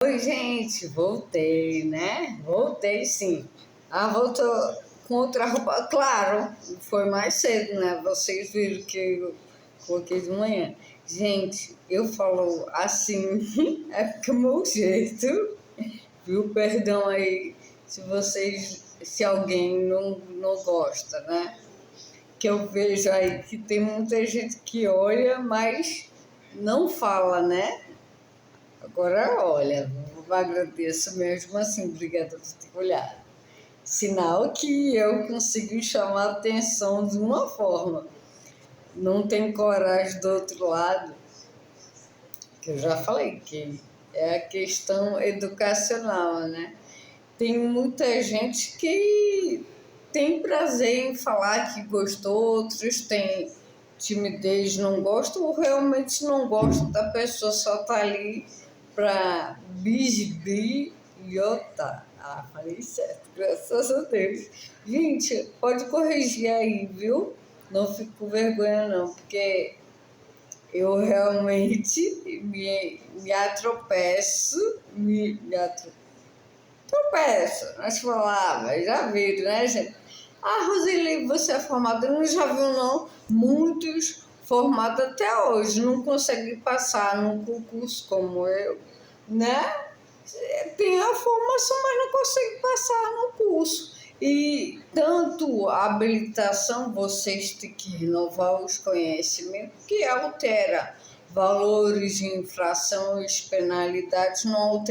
Oi, gente, voltei, né? Voltei sim. Voltou com outra roupa. Claro, foi mais cedo, né? Vocês viram que eu coloquei de manhã. Gente, eu falo assim, é porque é o meu jeito, viu? Perdão aí se alguém não gosta, né? Que eu vejo aí que tem muita gente que olha, mas não fala, né? Agora, olha, eu agradeço mesmo assim, obrigada por ter olhado. Sinal que eu consigo chamar a atenção de uma forma. Não tenho coragem do outro lado, que eu já falei, que é a questão educacional, né? Tem muita gente que tem prazer em falar que gostou, outros têm timidez, não gostam, ou realmente não gostam da pessoa, só tá ali para bisbilhotar. Falei certo, graças a Deus. Gente, pode corrigir aí, viu? Não fico com vergonha não, porque eu realmente me atropeço, tropeço nas palavras, já viram, né, gente? Roseli, você é formada, não já viu, não? Muitos formados até hoje não conseguem passar num concurso como eu, né? Tem a formação, mas não consegue passar no curso. E tanto a habilitação, vocês têm que renovar os conhecimentos, que altera valores de infração e penalidades, não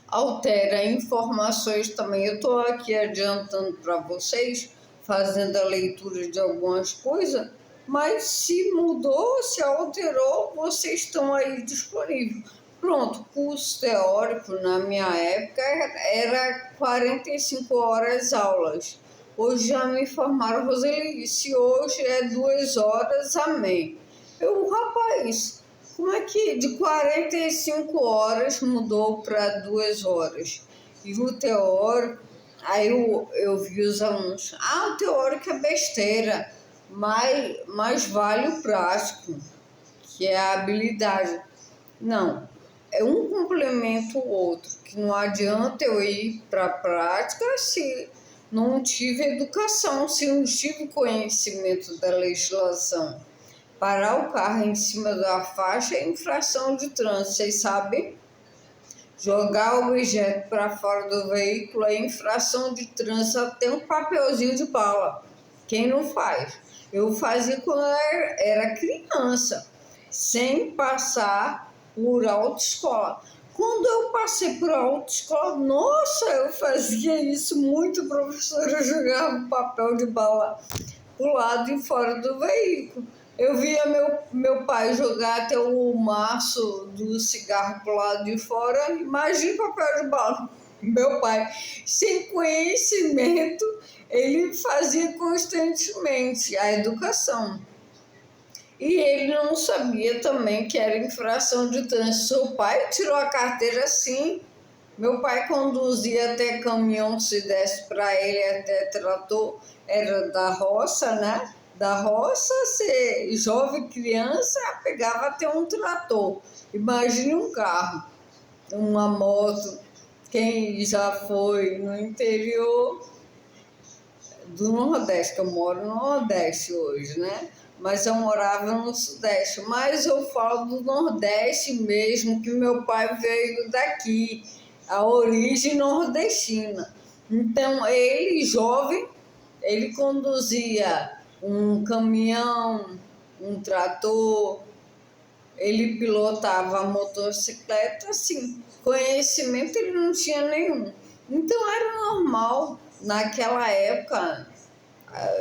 altera informações também. Eu estou aqui adiantando para vocês, fazendo a leitura de algumas coisas, mas se mudou, se alterou, vocês estão aí disponíveis. Pronto, curso teórico na minha época era 45 horas aulas. Hoje já me informaram, Roseli, se hoje é 2 horas, amém. Rapaz, como é que de 45 horas mudou para 2 horas? E o teórico, aí eu vi os alunos, o teórico é besteira, mas vale o prático, que é a habilidade. Não, é um complemento o outro, que não adianta eu ir para a prática se não tive educação, se não tive conhecimento da legislação. Parar o carro em cima da faixa é infração de trânsito, vocês sabem? Jogar o objeto para fora do veículo é infração de trânsito, até um papelzinho de bala. Quem não faz? Eu fazia quando eu era criança, sem passar por autoescola. Quando eu passei por autoescola, nossa, eu fazia isso muito, professora, eu jogava um papel de bala para o lado e fora do veículo. Eu via meu pai jogar até o maço do cigarro para o lado de fora. Imagina papel de bala. Meu pai, sem conhecimento, ele fazia constantemente a educação. E ele não sabia também que era infração de trânsito. Seu pai tirou a carteira assim. Meu pai conduzia até caminhão, se desse para ele, até trator, era da roça, né? Da roça, ser jovem criança, pegava até um trator. Imagine um carro, uma moto. Quem já foi no interior do Nordeste, que eu moro no Nordeste hoje, né? Mas eu morava no Sudeste. Mas eu falo do Nordeste mesmo, que meu pai veio daqui, a origem nordestina. Então, ele, jovem, ele conduzia um caminhão, um trator, ele pilotava a motocicleta, assim, conhecimento ele não tinha nenhum. Então era normal, naquela época,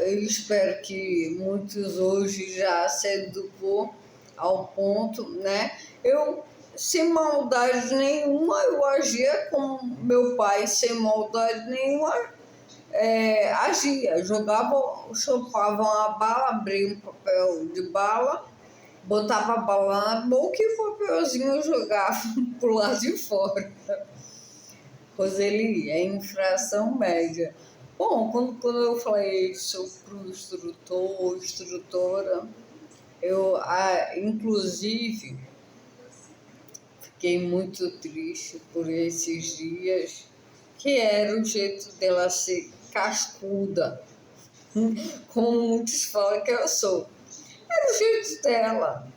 eu espero que muitos hoje já se educou ao ponto, né? Eu, sem maldade nenhuma, eu agia como meu pai, sem maldade nenhuma, agia. Chupava uma bala, abria um papel de bala, botava a bala na boca e o papelzinho eu jogava pro lado de fora. Roseli, é infração média. Bom, quando eu falei isso para o instrutor ou instrutora, eu, inclusive, fiquei muito triste por esses dias, que era o jeito dela ser cascuda, como muitos falam que eu sou. Era o jeito dela,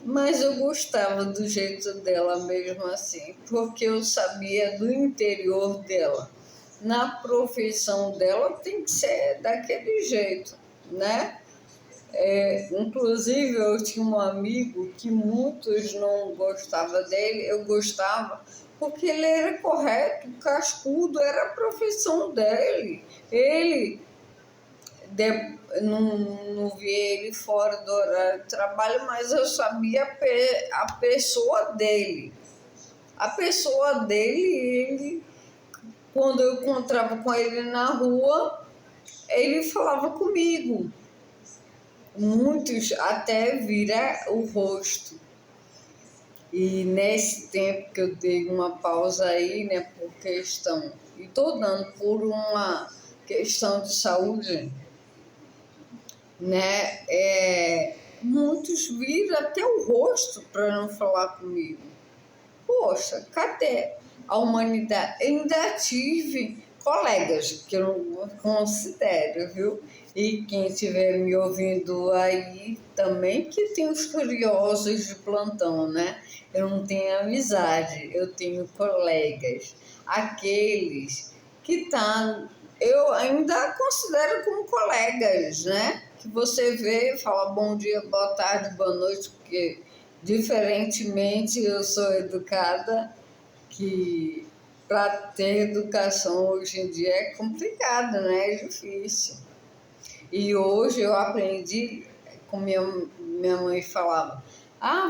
mas eu gostava do jeito dela mesmo assim, porque eu sabia do interior dela. Na profissão dela tem que ser daquele jeito, né? Inclusive, eu tinha um amigo que muitos não gostavam dele, eu gostava, porque ele era correto, cascudo, era a profissão dele. Ele, não via ele fora do horário de trabalho, mas eu sabia a pessoa dele. A pessoa dele, ele, quando eu encontrava com ele na rua, ele falava comigo. Muitos até vira o rosto. E nesse tempo que eu dei uma pausa aí, né, por questão, e estou dando por uma questão de saúde, né, muitos viram até o rosto para não falar comigo. Poxa, cadê a humanidade? Eu ainda tive colegas que eu não considero, viu? E quem estiver me ouvindo aí também, que tem os curiosos de plantão, né? Eu não tenho amizade, eu tenho colegas. Aqueles que eu ainda considero como colegas, né? Que você vê, fala bom dia, boa tarde, boa noite, porque diferentemente eu sou educada, que para ter educação hoje em dia é complicado, né? É difícil. E hoje eu aprendi, com minha mãe falava,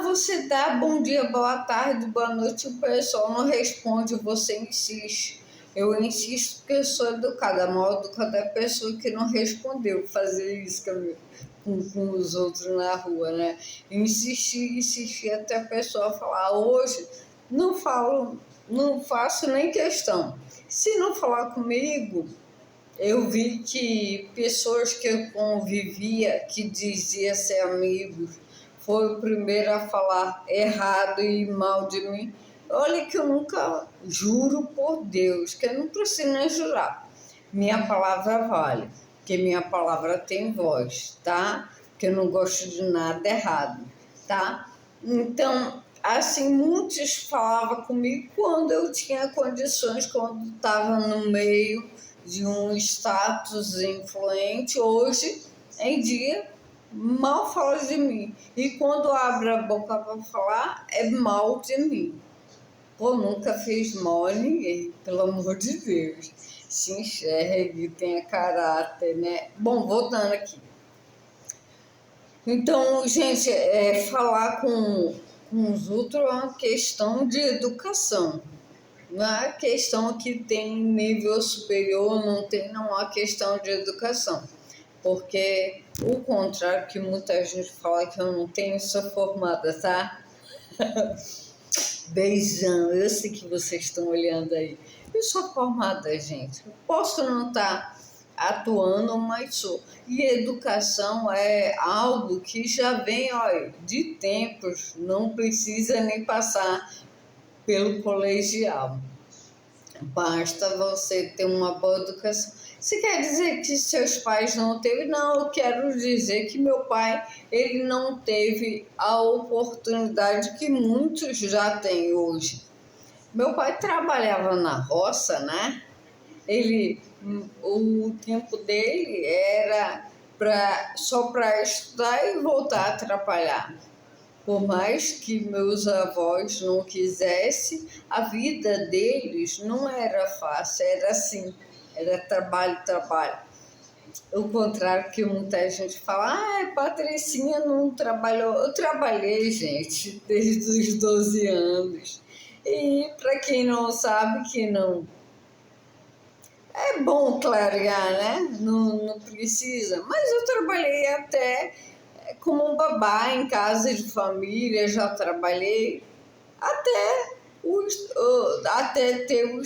você dá bom dia, boa tarde, boa noite, o pessoal não responde, você insiste. Eu insisto porque eu sou educada, a maior educada é a pessoa que não respondeu fazer isso com os outros na rua, né? Insistir até a pessoa falar, hoje não falo, não faço nem questão. Se não falar comigo, eu vi que pessoas que eu convivia, que dizia ser amigos, foi o primeiro a falar errado e mal de mim. Olha que eu nunca juro por Deus, que eu não preciso nem jurar. Minha palavra vale, porque minha palavra tem voz, tá? Que eu não gosto de nada errado, tá? Então, assim, muitos falavam comigo quando eu tinha condições, quando estava no meio de um status influente. Hoje em dia, mal fala de mim. E quando abre a boca para falar, é mal de mim. Pô, nunca fez mal a ninguém, pelo amor de Deus. Se enxergue, tenha caráter, né? Bom, voltando aqui. Então, gente, falar com os outros é uma questão de educação. Não é questão que tem nível superior, não tem, não há questão de educação. Porque o contrário que muita gente fala que eu não tenho, sou formada, tá? Beijão, eu sei que vocês estão olhando aí. Eu sou formada, gente. Eu posso não estar atuando, mas sou. E educação é algo que já vem, olha, de tempos, não precisa nem passar pelo colegial. Basta você ter uma boa educação. Você quer dizer que seus pais não teve? Não, eu quero dizer que meu pai, ele não teve a oportunidade que muitos já têm hoje. Meu pai trabalhava na roça, né? O tempo dele era só para estudar e voltar a trabalhar. Por mais que meus avós não quisessem, a vida deles não era fácil, era assim, era trabalho, trabalho. O contrário que muita gente fala, Patricinha não trabalhou. Eu trabalhei, gente, desde os 12 anos. E para quem não sabe, que não... É bom clarear, né? Não precisa. Mas eu trabalhei até como um babá em casa de família, já trabalhei até ter o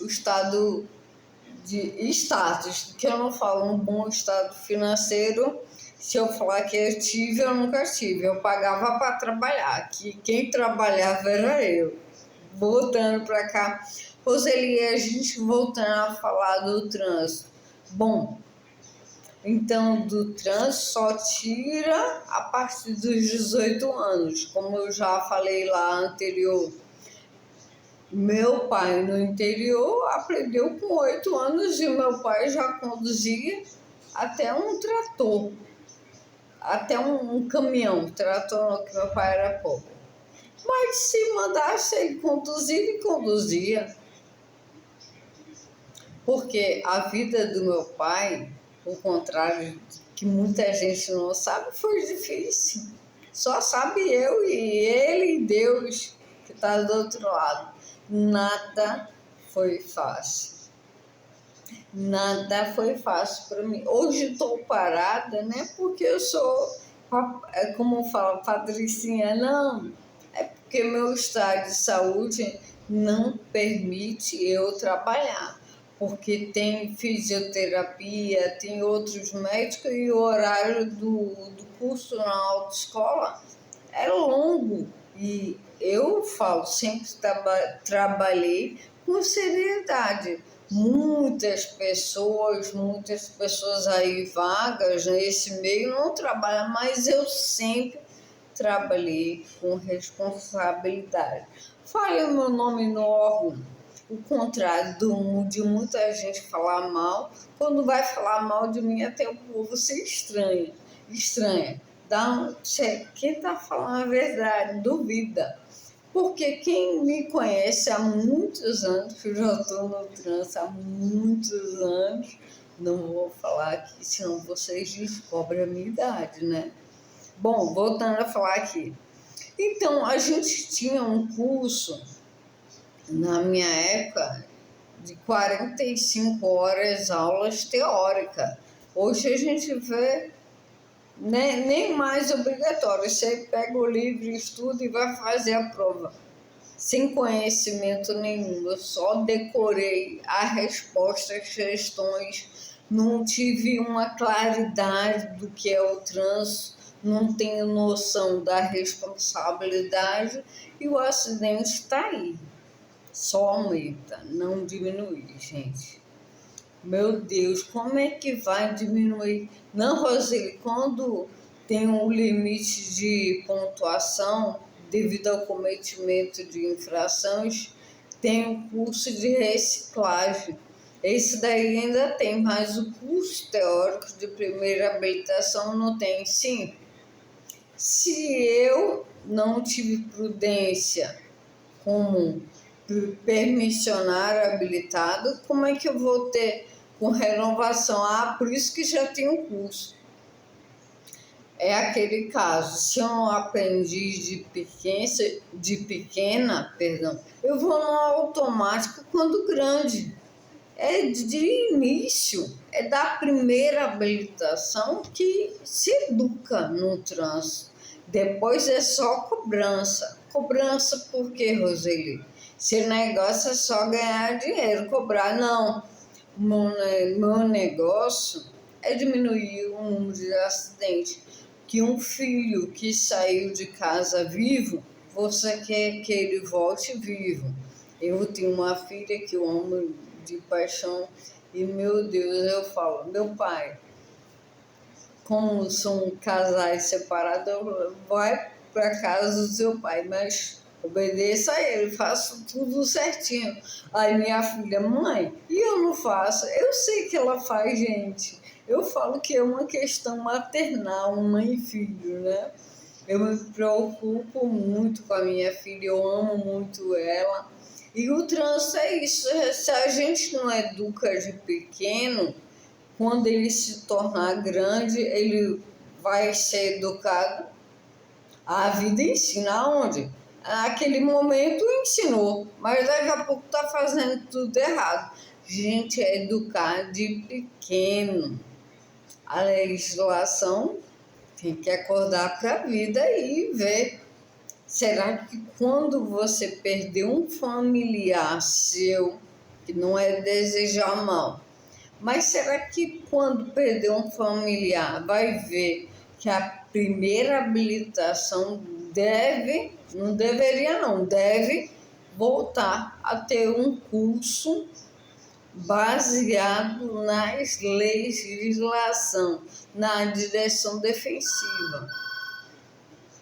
estado de status, que eu não falo um bom estado financeiro, Se eu falar que eu tive, eu nunca tive. Eu pagava para trabalhar, que quem trabalhava era eu. Voltando para cá, Roseli, a gente voltando a falar do trânsito. Bom, então do trânsito só tira a partir dos 18 anos, como eu já falei lá anterior. Meu pai no interior aprendeu com 8 anos e meu pai já conduzia até um trator, até um caminhão, trator que meu pai era pobre. Mas se mandasse ele conduzir, ele conduzia. Porque a vida do meu pai, ao contrário que muita gente não sabe, foi difícil. Só sabe eu e ele e Deus que está do outro lado. Nada foi fácil. Nada foi fácil para mim. Hoje estou parada, né? Porque eu sou, como fala Patricinha, não. É porque meu estado de saúde não permite eu trabalhar. Porque tem fisioterapia, tem outros médicos e o horário do curso na autoescola é longo. E eu falo, sempre trabalhei com seriedade. Muitas pessoas aí vagas nesse meio não trabalham, mas eu sempre trabalhei com responsabilidade. Fale o meu nome no órgão. O contrário de muita gente falar mal, quando vai falar mal de mim, até o povo se estranha. Quem está falando a verdade, duvida. Porque quem me conhece há muitos anos, que eu já estou no trânsito há muitos anos, não vou falar aqui, senão vocês descobrem a minha idade, né? Bom, voltando a falar aqui. Então, a gente tinha um curso, na minha época, de 45 horas aulas teóricas. Hoje a gente vê nem mais obrigatório. Você pega o livro, estuda e vai fazer a prova. Sem conhecimento nenhum. Eu só decorei as respostas, as questões. Não tive uma claridade do que é o trânsito. Não tenho noção da responsabilidade. E o acidente está aí. Só aumenta, não diminui, gente. Meu Deus, como é que vai diminuir? Não, Roseli, quando tem um limite de pontuação devido ao cometimento de infrações, tem um curso de reciclagem. Esse daí ainda tem, mas o curso teórico de primeira habilitação não tem, sim. Se eu não tive prudência como permissionário habilitado, como é que eu vou ter com renovação? Ah, por isso que já tem um curso. É aquele caso, se eu não aprendi de pequena, eu vou no automático quando grande. É de início, é da primeira habilitação que se educa no trânsito. Depois é só cobrança. Cobrança por quê, Roseli? Se o negócio é só ganhar dinheiro, cobrar, não. Meu negócio é diminuir o número de acidentes. Que um filho que saiu de casa vivo, você quer que ele volte vivo. Eu tenho uma filha que eu amo de paixão e, meu Deus, eu falo, meu pai, como são casais separados, vai para casa do seu pai, mas obedeça a ele, faço tudo certinho. Aí minha filha, mãe, e eu não faço? Eu sei que ela faz, gente. Eu falo que é uma questão maternal, mãe e filho, né? Eu me preocupo muito com a minha filha, eu amo muito ela. E o trânsito é isso, se a gente não educa de pequeno, quando ele se tornar grande, ele vai ser educado. A vida ensina onde? Naquele momento ensinou, mas daqui a pouco está fazendo tudo errado. Gente, é educar de pequeno. A legislação tem que acordar para a vida e ver. Será que quando você perder um familiar seu, que não é desejar mal, mas será que quando perder um familiar vai ver que a primeira habilitação deve voltar a ter um curso baseado nas legislação, na direção defensiva,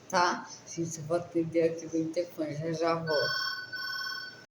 tá? Gente, eu vou atender aqui o interfone, já volto.